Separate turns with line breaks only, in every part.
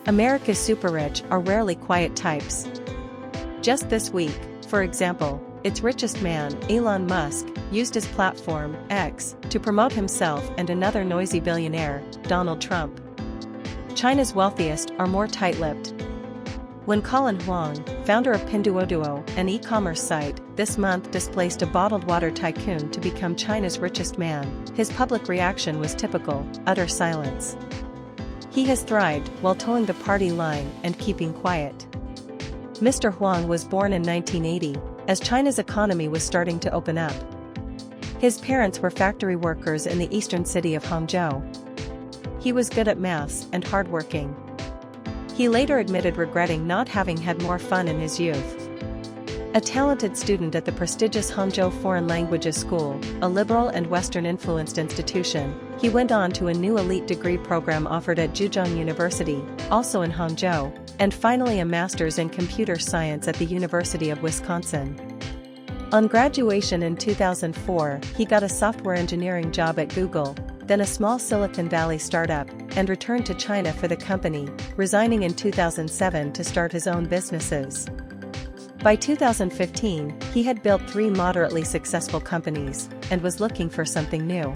America's super-rich are rarely quiet types. Just this week, for example, its richest man, Elon Musk, used his platform, X, to promote himself and another noisy billionaire, Donald Trump. China's wealthiest are more tight-lipped. When Colin Huang, founder of Pinduoduo, an e-commerce site, this month displaced a bottled water tycoon to become China's richest man, his public reaction was typical, utter silence. He has thrived while towing the party line and keeping quiet. Mr. Huang was born in 1980, as China's economy was starting to open up. His parents were factory workers in the eastern city of Hangzhou. He was good at maths and hardworking. He later admitted regretting not having had more fun in his youth. A talented student at the prestigious Hangzhou Foreign Languages School, a liberal and Western-influenced institution, he went on to a new elite degree program offered at Zhejiang University, also in Hangzhou, and finally a master's in computer science at the University of Wisconsin. On graduation in 2004, he got a software engineering job at Google, then a small Silicon Valley startup, and returned to China for the company, resigning in 2007 to start his own businesses. By 2015, he had built 3 moderately successful companies, and was looking for something new.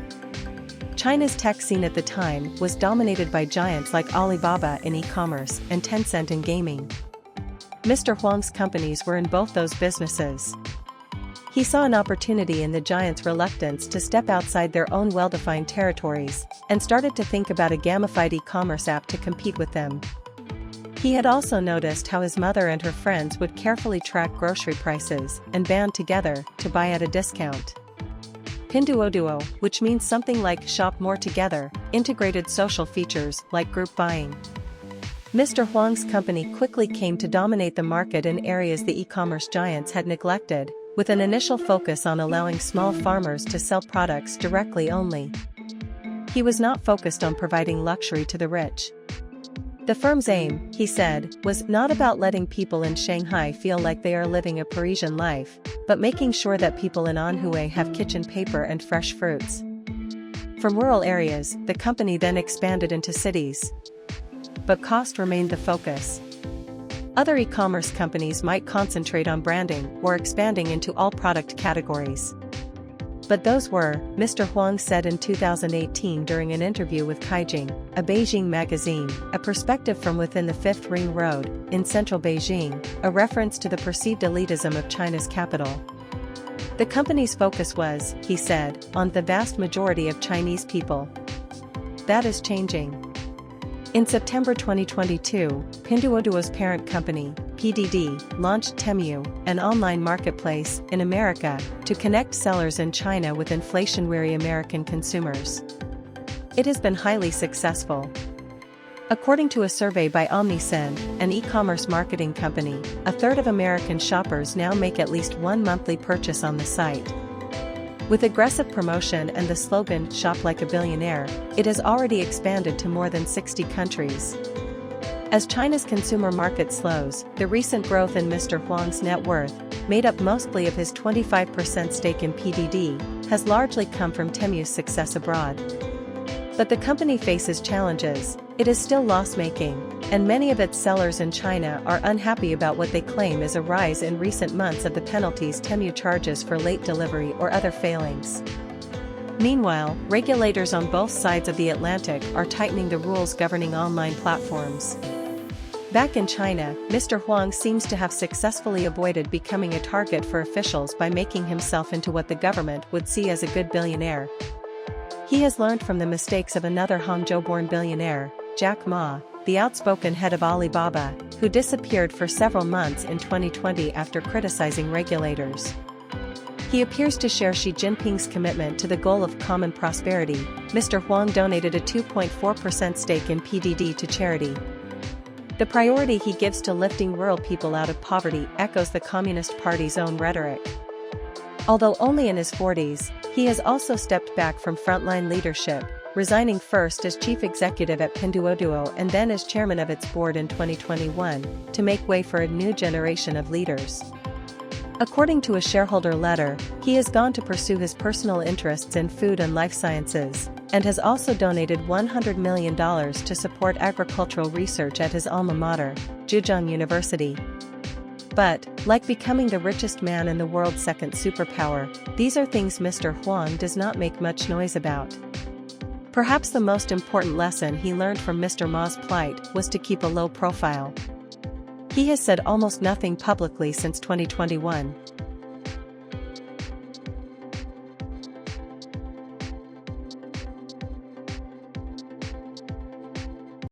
China's tech scene at the time was dominated by giants like Alibaba in e-commerce and Tencent in gaming. Mr. Huang's companies were in both those businesses. He saw an opportunity in the giants' reluctance to step outside their own well-defined territories, and started to think about a gamified e-commerce app to compete with them. He had also noticed how his mother and her friends would carefully track grocery prices and band together to buy at a discount. Pinduoduo, which means something like shop more together, integrated social features like group buying. Mr. Huang's company quickly came to dominate the market in areas the e-commerce giants had neglected, with an initial focus on allowing small farmers to sell products directly only. He was not focused on providing luxury to the rich. The firm's aim, he said, was not about letting people in Shanghai feel like they are living a Parisian life, but making sure that people in Anhui have kitchen paper and fresh fruits. From rural areas, the company then expanded into cities. But cost remained the focus. Other e-commerce companies might concentrate on branding or expanding into all product categories. But those were, Mr. Huang said in 2018 during an interview with Caijing, a Beijing magazine, a perspective from within the Fifth Ring Road, in central Beijing, a reference to the perceived elitism of China's capital. The company's focus was, he said, on the vast majority of Chinese people. That is changing. In September 2022, Pinduoduo's parent company, PDD, launched Temu, an online marketplace in America, to connect sellers in China with inflation-weary American consumers. It has been highly successful. According to a survey by OmniSend, an e-commerce marketing company, a third of American shoppers now make at least one monthly purchase on the site. With aggressive promotion and the slogan "Shop like a billionaire," it has already expanded to more than 60 countries. As China's consumer market slows, the recent growth in Mr. Huang's net worth, made up mostly of his 25% stake in PDD, has largely come from Temu's success abroad. But the company faces challenges. It is still loss-making, and many of its sellers in China are unhappy about what they claim is a rise in recent months of the penalties Temu charges for late delivery or other failings. Meanwhile, regulators on both sides of the Atlantic are tightening the rules governing online platforms. Back in China, Mr. Huang seems to have successfully avoided becoming a target for officials by making himself into what the government would see as a good billionaire. He has learned from the mistakes of another Hangzhou-born billionaire, Jack Ma, the outspoken head of Alibaba, who disappeared for several months in 2020 after criticizing regulators. He appears to share Xi Jinping's commitment to the goal of common prosperity. Mr. Huang donated a 2.4% stake in PDD to charity. The priority he gives to lifting rural people out of poverty echoes the Communist Party's own rhetoric. Although only in his 40s, he has also stepped back from frontline leadership, resigning first as chief executive at Pinduoduo and then as chairman of its board in 2021, to make way for a new generation of leaders. According to a shareholder letter, he has gone to pursue his personal interests in food and life sciences, and has also donated $100 million to support agricultural research at his alma mater, Zhejiang University. But, like becoming the richest man in the world's second superpower, these are things Mr. Huang does not make much noise about. Perhaps the most important lesson he learned from Mr. Ma's plight was to keep a low profile. He has said almost nothing publicly since 2021,